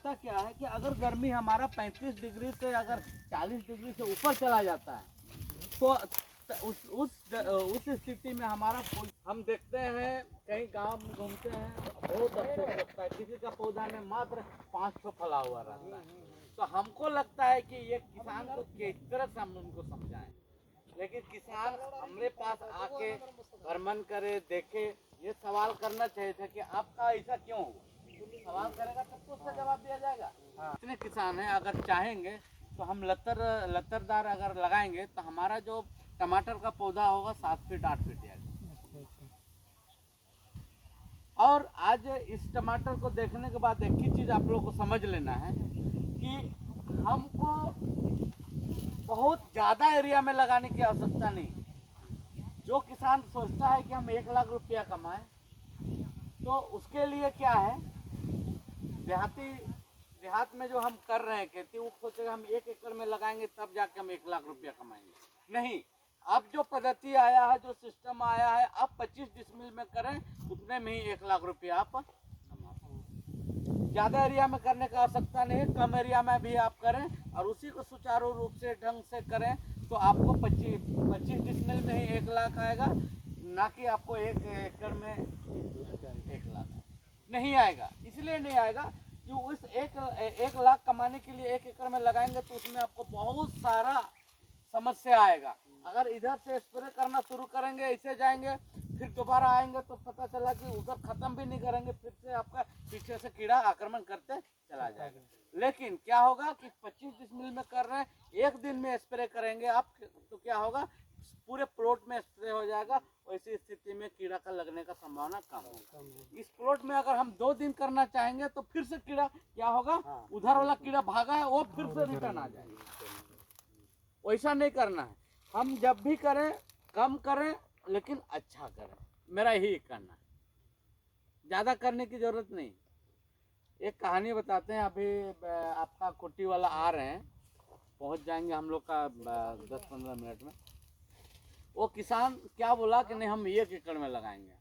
होता क्या है कि अगर गर्मी हमारा 35 डिग्री से अगर 40 डिग्री से ऊपर चला जाता है तो उस स्थिति में हमारा हम देखते हैं कहीं गांव में घूमते हैं बहुत अफसोस लगता है, किसी का पौधा में मात्र 500 फला हुआ रहता है। तो हमको लगता है कि ये किसान को किस तरह से हम उनको समझाएं, लेकिन किसान हमारे पास आके भ्रमण करे, देखे, ये सवाल करना चाहिए था कि आपका ऐसा क्यों हुआ। सवाल करेगा तब तो उसका जवाब दिया जाएगा। इतने किसान हैं, अगर चाहेंगे तो हम लत्तरदार अगर लगाएंगे तो हमारा जो टमाटर का पौधा होगा 7 फीट 8 फीट जाएगा। और आज इस टमाटर को देखने के बाद एक ही चीज आप लोग को समझ लेना है कि हमको बहुत ज्यादा एरिया में लगाने की आवश्यकता नहीं। जो किसान सोचता है कि हम 1 लाख रुपया कमाएं तो उसके लिए क्या है, देहात में जो हम कर रहे हैं खेती, वो सोचेगा हम 1 एकड़ में लगाएंगे तब जाके हम 1 लाख रुपया कमाएंगे। नहीं, अब जो पद्धति आया है, जो सिस्टम आया है, अब 25 डिसमिल में करें उतने में ही 1 लाख रुपया आप ज्यादा एरिया में करने का आवश्यकता नहीं, कम एरिया में भी आप करें और उसी को सुचारू रूप से ढंग से करें तो आपको 25 डिसमिल में ही 1 लाख आएगा, ना कि आपको 1 एकड़ में 1 लाख नहीं आएगा। इसलिए नहीं आएगा कि उस 1 लाख कमाने के लिए 1 एकड़ में लगाएंगे तो उसमें आपको बहुत सारा समस्या आएगा। अगर इधर से स्प्रे करना शुरू करेंगे, ऐसे जाएंगे, फिर दोबारा आएंगे तो पता चला कि उधर खत्म भी नहीं करेंगे, फिर से आपका पीछे से कीड़ा आक्रमण करते चला जाएगा। लेकिन क्या होगा कि 25 डिसमिल में कर रहे हैं, 1 दिन में स्प्रे करेंगे आप तो क्या होगा, पूरे प्लॉट में स्प्रे हो जाएगा। ऐसी स्थिति में कीड़ा का लगने का संभावना कम होगी। इस प्लॉट में अगर हम 2 दिन करना चाहेंगे तो फिर से कीड़ा क्या होगा, उधर वाला कीड़ा भागा है वो फिर से रिटर्न आ जाएगा। वैसा नहीं करना है, हम जब भी करें कम करें लेकिन अच्छा करें, मेरा यही कहना है, ज़्यादा करने की ज़रूरत नहीं। एक कहानी बताते हैं, अभी आपका कुट्टी वाला आ रहे हैं, पहुंच जाएंगे हम लोग का 10-15 मिनट में। वो किसान क्या बोला कि नहीं हम 1 एकड़ में लगाएंगे।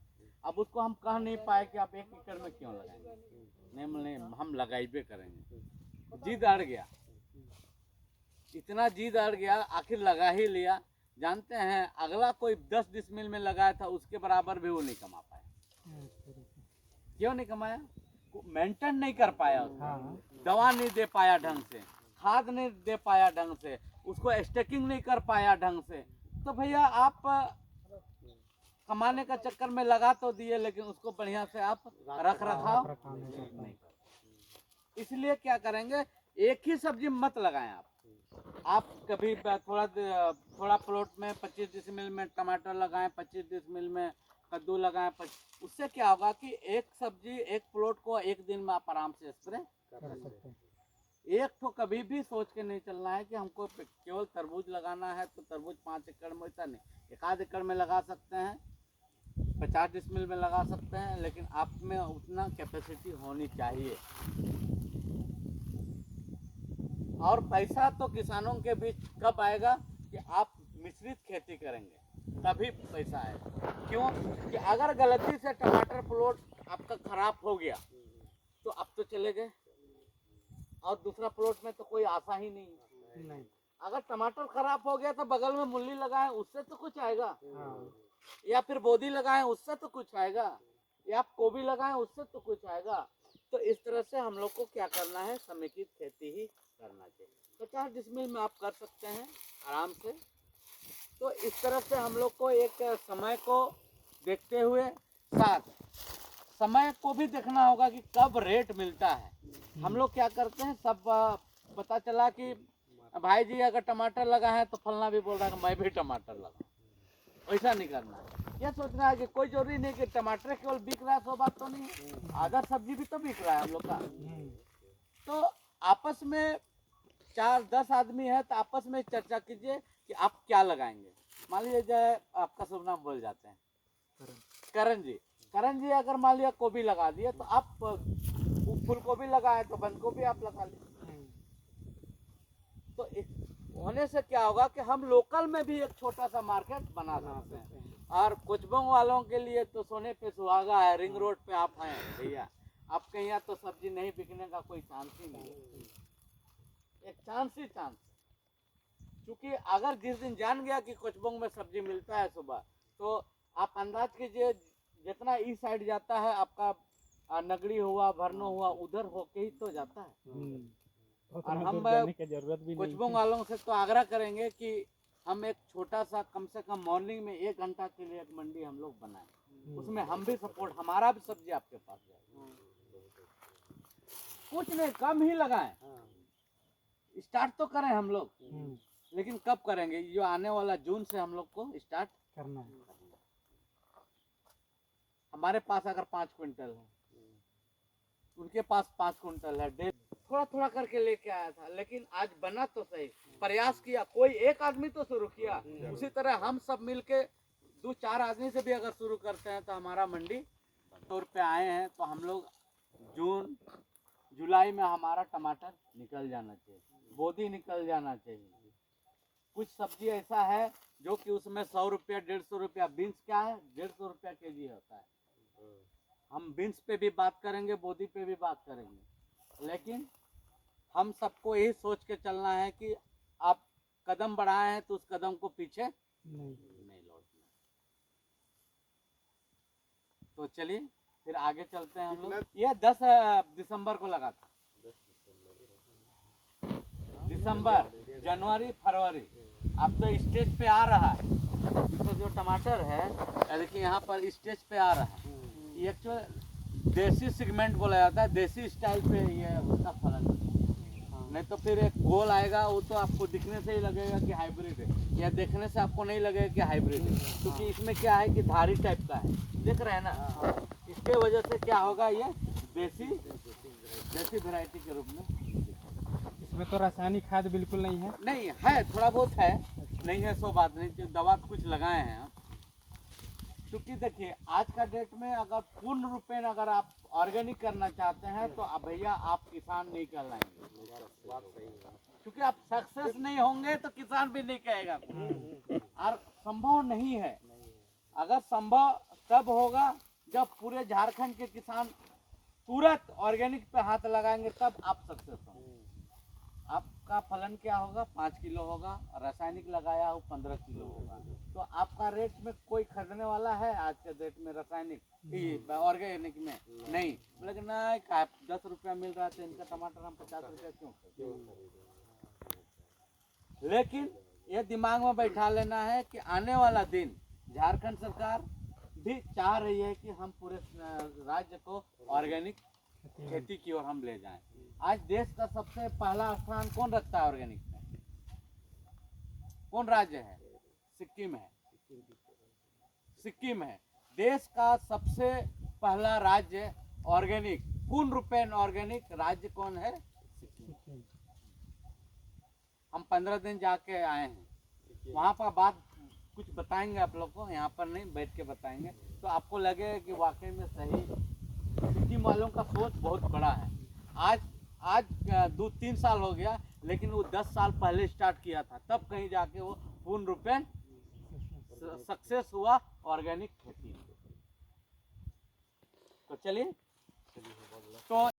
अब उसको हम कह नहीं पाए कि आप 1 एकड़ में क्यों लगाएंगे, नहीं हम लगाइबे करेंगे। जिद अड़ गया, इतना जिद अड़ गया, आखिर लगा ही लिया। जानते हैं अगला कोई 10 डिसमिल में लगाया था, उसके बराबर भी वो नहीं कमा पाया। क्यों नहीं कमाया, मेंटेन नहीं कर पाया, दवा नहीं दे पाया ढंग से, खाद नहीं दे पाया ढंग से, उसको स्टेकिंग नहीं कर पाया ढंग से। तो भैया आप कमाने का चक्कर में लगा तो दिए लेकिन उसको बढ़िया से आप रख रखाव नहीं। इसलिए क्या करेंगे, एक ही सब्जी मत लगाएं आप कभी थोड़ा प्लॉट में 25 डिसमिल में टमाटर लगाएं, 25 डिसमिल में कद्दू लगाएं। उससे क्या होगा कि एक सब्जी एक प्लॉट को 1 दिन में आप आराम से स्प्रे कर सकते हैं। एक तो कभी भी सोच के नहीं चलना है कि हमको केवल तरबूज लगाना है तो तरबूज 5 एकड़ में, ऐसा नहीं, 1 एकड़ में लगा सकते हैं, 50 डिसमिल में लगा सकते हैं, लेकिन आप में उतना कैपेसिटी होनी चाहिए। और पैसा तो किसानों के बीच कब आएगा कि आप मिश्रित खेती करेंगे तभी पैसा आएगा। क्यों कि अगर गलती से टमाटर प्लॉट आपका खराब हो गया तो आप तो चले गए और दूसरा प्लॉट में तो कोई आशा ही नहीं। अगर टमाटर खराब हो गया तो बगल में मूली लगाएं, उससे तो कुछ आएगा, या फिर बोदी लगाएं उससे तो कुछ आएगा, या आप गोभी लगाएं उससे तो कुछ आएगा। तो इस तरह से हम लोग को क्या करना है, समेकित खेती ही करना चाहिए। 50 डिसमिल में आप कर सकते हैं आराम से। तो इस तरह से हम लोग को एक समय को देखते हुए साथ समय को भी देखना होगा कि कब रेट मिलता है। हम लोग क्या करते हैं, सब पता चला कि भाई जी अगर टमाटर लगा है तो फलना भी बोल रहा है कि मैं भी टमाटर लगा, वैसा नहीं करना है। यह सोचना है कि कोई जरूरी नहीं कि टमाटर केवल बिक रहा है, सो बात तो नहीं है, अदर सब्जी भी तो बिक रहा है हम लोग का। तो आपस में 4-10 आदमी है तो आपस में चर्चा कीजिए कि आप क्या लगाएंगे। मान लीजिए जाए आपका शुभ नाम बोल जाते हैं करण जी अगर मान लिया गोभी लगा दिए तो आप फूल गोभी लगाए तो बंद गोभी आप लगा लीजिए। तो होने से क्या होगा कि हम लोकल में भी एक छोटा सा मार्केट बना सकते हैं। और कुचबंग वालों के लिए तो सोने पे सुहागा है, रिंग रोड पे आप हैं भैया, आपके यहाँ तो सब्जी नहीं बिकने का कोई चांस ही नहीं है, एक चांस ही चांस। क्योंकि अगर जिस दिन जान गया कि कोचबंग में सब्जी मिलता है सुबह, तो आप अंदाज कीजिए जितना इस साइड जाता है आपका नगड़ी हुआ, भरनो हुआ, उधर होके ही तो जाता है। और हम कोचबंग वालों से तो आग्रह करेंगे कि हम एक छोटा सा कम से कम मॉर्निंग में 1 घंटा के लिए एक मंडी हम लोग बनाएं, उसमें हम भी सपोर्ट, हमारा भी सब्जी आपके पास जाए, कुछ नहीं कम ही लगाएं, स्टार्ट तो करें हम लोग, लेकिन कब करेंगे? जो आने वाला जून से हम लोग को स्टार्ट करना है। हमारे पास अगर 5 क्विंटल है, उनके पास 5 क्विंटल है, थोड़ा थोड़ा करके लेके आया था, लेकिन आज बना तो सही, प्रयास किया, कोई एक आदमी तो शुरू किया। उसी तरह हम सब मिलके 2-4 आदमी से भी अगर शुरू करते हैं तो हमारा मंडी तौर पे आए हैं, तो हम लोग जून जुलाई में हमारा टमाटर निकल जाना चाहिए, बोदी निकल जाना चाहिए। कुछ सब्जी ऐसा है जो कि उसमें 100 रुपया 150 रुपया, बीन्स क्या है 150 रुपया केजी होता है। हम बीन्स पे भी बात करेंगे, बोदी पे भी बात करेंगे, लेकिन हम सबको यही सोच के चलना है कि आप कदम बढ़ाए हैं तो उस कदम को पीछे नहीं लौटना। तो चलिए फिर आगे चलते हैं हम लोग। ये 10 दिसंबर को लगा था, दिसंबर, जनवरी, फरवरी, अब तो स्टेज पे आ रहा है। तो जो टमाटर है देखिए यहाँ पर स्टेज पे आ रहा है, ये एक्चुअल देसी सेगमेंट बोला जाता है, देसी स्टाइल पे ये उसका फलन है। नहीं तो फिर एक गोल आएगा, वो तो आपको दिखने से ही लगेगा कि हाइब्रिड है, या देखने से आपको नहीं लगेगा कि हाइब्रिड है, क्योंकि इसमें क्या है कि धारी टाइप का है, देख रहे हैं ना, इसके वजह से क्या होगा, ये देसी वैरायटी के रूप में। इसमें तो रासायनिक खाद बिल्कुल नहीं है? नहीं है, थोड़ा बहुत है, नहीं है सो बात नहीं, दवा कुछ लगाए हैं हम। क्योंकि देखिए आज का डेट में अगर पूर्ण रूप में अगर आप ऑर्गेनिक करना चाहते हैं तो अब भैया आप किसान नहीं कहलाएंगे, क्योंकि आप सक्सेस नहीं होंगे तो किसान भी नहीं कहेगा, और संभव नहीं है। अगर संभव तब होगा जब पूरे झारखंड के किसान तुरंत ऑर्गेनिक पे हाथ लगाएंगे, तब आप सक्सेस होंगे। आपका फलन क्या होगा, 5 किलो होगा, रासायनिक लगाया हो 15 किलो होगा, तो आपका रेट में कोई खरीदने वाला है आज के डेट में रासायनिक ऑर्गेनिक में? नहीं, लेकिन नहीं 10 रुपया मिल रहा था इनका टमाटर, हम 50 रुपया क्यों? लेकिन ये दिमाग में बैठा लेना है कि आने वाला दिन झारखंड सरकार भी चाह रही है कि हम पूरे राज्य को ऑर्गेनिक खेती की ओर हम ले जाएं। आज देश का सबसे पहला स्थान कौन रखता है ऑर्गेनिक में? कौन राज्य है? सिक्किम है, सिक्किम है। देश का सबसे पहला राज्य ऑर्गेनिक, पूर्ण रूपेण ऑर्गेनिक राज्य कौन है? सिक्किम। हम 15 दिन जाके आए हैं, वहाँ पर बात कुछ बताएंगे आप लोग को, यहाँ पर नहीं बैठ के बताएंगे, तो आपको लगेगा कि वाकई में सही सिक्किम वालों का सोच बहुत बड़ा है। आज 2-3 साल हो गया, लेकिन वो 10 साल पहले स्टार्ट किया था, तब कहीं जाके वो पूर्ण रूपेण सक्सेस हुआ ऑर्गेनिक खेती। तो चलिए, तो